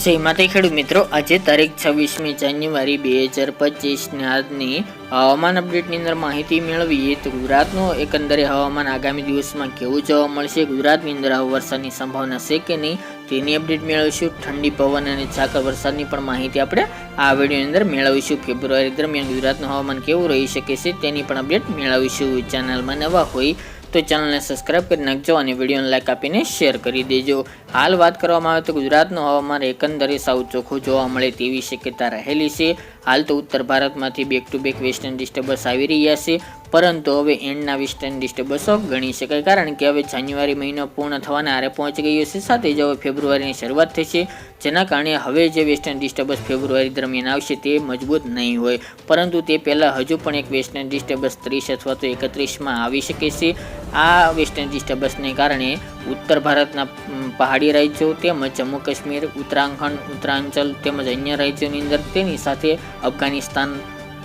જય માતા ખેડૂત મિત્રો, આજે તારીખ 26મી જાન્યુઆરી 2025 આજની હવામાન અપડેટની અંદર માહિતી મેળવીએ તો ગુજરાતનું એકંદરે હવામાન આગામી દિવસમાં કેવું જોવા મળશે, ગુજરાતની અંદર વરસાદની સંભાવના છે કે નહીં તેની અપડેટ મેળવીશું. ઠંડી પવન અને ઝાકળ વરસાદની પણ માહિતી આપણે આ વિડીયોની અંદર મેળવીશું. ફેબ્રુઆરી દરમિયાન ગુજરાતનું હવામાન કેવું રહી શકે છે તેની પણ અપડેટ મેળવીશું. ચેનલમાં નવા હોય તો ચેનલને સબસ્ક્રાઇબ કરી નાખજો અને વિડીયોને લાઇક આપીને શેર કરી દેજો. હાલ વાત કરવામાં આવે તો ગુજરાતનું હવામાન એકંદરે સાવ ચોખ્ખું જોવા મળે તેવી શક્યતા રહેલી છે. હાલ તો ઉત્તર ભારતમાંથી back to back western disturbance આવી રહ્યા છે, પરંતુ હવે એન્ડના વેસ્ટર્ન ડિસ્ટર્બન્સો ગણી શકાય, કારણ કે હવે જાન્યુઆરી મહિનો પૂર્ણ થવાના આરે પહોંચી ગયો છે. સાથે જ હવે ફેબ્રુઆરીની શરૂઆત થઈ છે, જેના કારણે હવે જે વેસ્ટર્ન ડિસ્ટર્બન્સ ફેબ્રુઆરી દરમિયાન આવશે તે મજબૂત નહીં હોય, પરંતુ તે પહેલાં હજુ પણ એક વેસ્ટર્ન ડિસ્ટર્બન્સ 30 અથવા તો 31માં આવી શકે છે. આ વેસ્ટર્ન ડિસ્ટર્બન્સને કારણે ઉત્તર ભારતના પહાડી રાજ્યો તેમજ જમ્મુ કાશ્મીર, ઉત્તરાખંડ, ઉત્તરાંચલ તેમજ અન્ય રાજ્યોની અંદર, તેની સાથે અફઘાનિસ્તાન,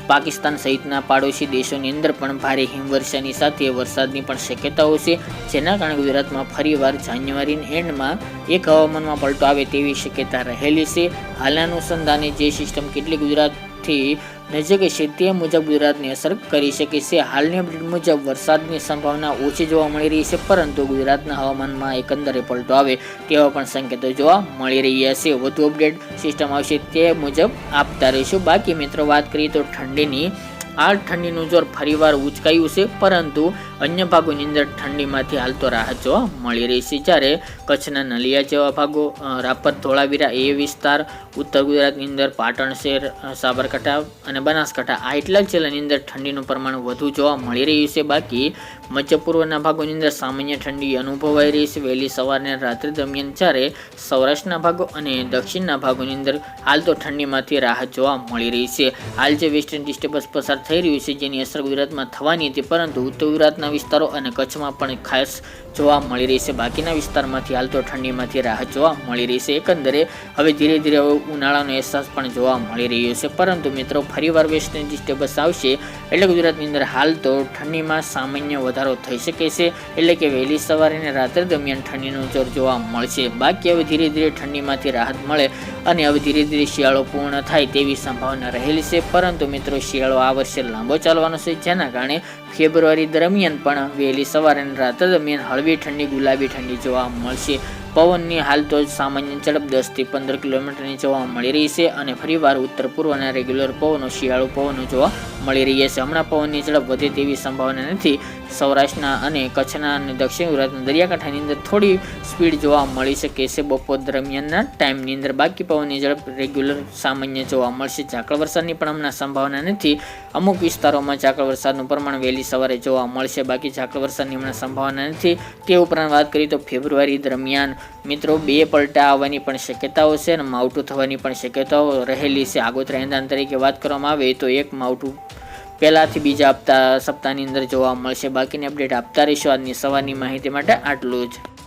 પાકિસ્તાન સહિતના પાડોશી દેશોની અંદર પણ ભારે હિમવર્ષાની સાથે વરસાદની પણ શક્યતાઓ છે, જેના કારણે ગુજરાતમાં ફરીવાર જાન્યુઆરીના એન્ડમાં એક હવામાનમાં પલટો આવે તેવી શક્યતા રહેલી છે. હાલના અનુસંધાને જે સિસ્ટમ કેટલી ગુજરાતથી નજીક છે તે મુજબ ગુજરાતની અસર કરી શકે છે. હાલની અપડેટ મુજબ વરસાદની સંભાવના ઓછી જોવા મળી રહી છે, પરંતુ ગુજરાતના હવામાનમાં એકંદરે પલટો આવે તેવા પણ સંકેતો જોવા મળી રહ્યા છે. વધુ અપડેટ સિસ્ટમ આવશે તે મુજબ આપતા રહીશું. બાકી મિત્રો વાત કરીએ તો ઠંડીની, હાલ ઠંડીનું જોર ફરીવાર ઉચકાયું છે, પરંતુ અન્ય ભાગોની અંદર ઠંડીમાંથી હાલ તો રાહત જોવા મળી રહી છે. જ્યારે કચ્છના નલિયા જેવા ભાગો, રાપર, ધોળાવીરા એ વિસ્તાર, ઉત્તર ગુજરાતની અંદર પાટણ શહેર, સાબરકાંઠા અને બનાસકાંઠા આ એટલા જિલ્લાની અંદર ઠંડીનું પ્રમાણ વધુ જોવા મળી રહ્યું છે. બાકી મધ્ય પૂર્વના ભાગોની અંદર સામાન્ય ઠંડી અનુભવાઈ રહી છે વહેલી સવારને રાત્રિ દરમિયાન, જ્યારે સૌરાષ્ટ્રના ભાગો અને દક્ષિણના ભાગોની અંદર હાલ તો ઠંડીમાંથી રાહત જોવા મળી રહી છે. હાલ જે વેસ્ટર્ન ડિસ્ટર્બન્સ પસાર થઈ રહ્યું છે જેની અસર ગુજરાતમાં થવાની હતી, પરંતુ ઉત્તર ગુજરાતના વિસ્તારો અને કચ્છમાં પણ ખાસ જોવા મળી રહી છે. બાકીના વિસ્તારમાંથી હાલ તો ઠંડીમાંથી રાહત જોવા મળી રહી છે. એકંદરે હવે ધીરે ધીરે ઉનાળાનો અહેસાસ પણ જોવા મળી રહ્યો છે, પરંતુ મિત્રો ફરીવાર વેસ્ટર્ન ડિસ્ટર્બન્સ આવશે એટલે ગુજરાતની અંદર હાલ તો ઠંડીમાં સામાન્ય વધારો થઈ શકે છે, એટલે કે વહેલી સવારે અને રાત્રે દરમિયાન ઠંડીનું જોર જોવા મળશે. બાકી હવે ધીરે ધીરે ઠંડીમાંથી રાહત મળે અને હવે ધીરે ધીરે શિયાળો પૂર્ણ થાય તેવી સંભાવના રહેલી છે, પરંતુ મિત્રો શિયાળો આ વર્ષે લાંબો ચાલવાનો છે, જેના કારણે ફેબ્રુઆરી દરમિયાન પણ વહેલી સવારે અને રાત્રે દરમિયાન હળવી ઠંડી, ગુલાબી ઠંડી જોવા મળશે. પવનની હાલ તો સામાન્ય ઝડપ 10 થી 15 કિલોમીટરની જોવા મળી રહી છે, અને ફરીવાર ઉત્તર પૂર્વના રેગ્યુલર પવનો, શિયાળુ પવનો જોવા મળી રહ્યા છે. હમણાં પવનની ઝડપ વધે તેવી સંભાવના નથી. સૌરાષ્ટ્રના અને કચ્છના અને દક્ષિણ ગુજરાતના દરિયાકાંઠાની અંદર થોડી સ્પીડ જોવા મળી શકે છે બપોર દરમિયાનના ટાઈમની અંદર. બાકી પવનની ઝડપ રેગ્યુલર સામાન્ય જોવા મળશે. ઝાકળ વરસાદની પણ હમણાં સંભાવના નથી. અમુક વિસ્તારોમાં ઝાકળ વરસાદનું પ્રમાણ વહેલી સવારે જોવા મળશે, બાકી ઝાકળ વરસાદની હમણાં સંભાવના નથી. તે ઉપરાંત વાત કરીએ તો ફેબ્રુઆરી દરમિયાન મિત્રો 2 પલટા આવવાની પણ શક્યતાઓ છે અને માવઠું થવાની પણ શક્યતાઓ રહેલી છે. આગોતરા એંધાણ તરીકે વાત કરવામાં આવે તો એક માવઠું પહેલાથી બીજા સપ્તાહની અંદર જોવા મળશે. બાકીની અપડેટ આપતા રહીશું. આજની સવારની માહિતી માટે આટલું જ.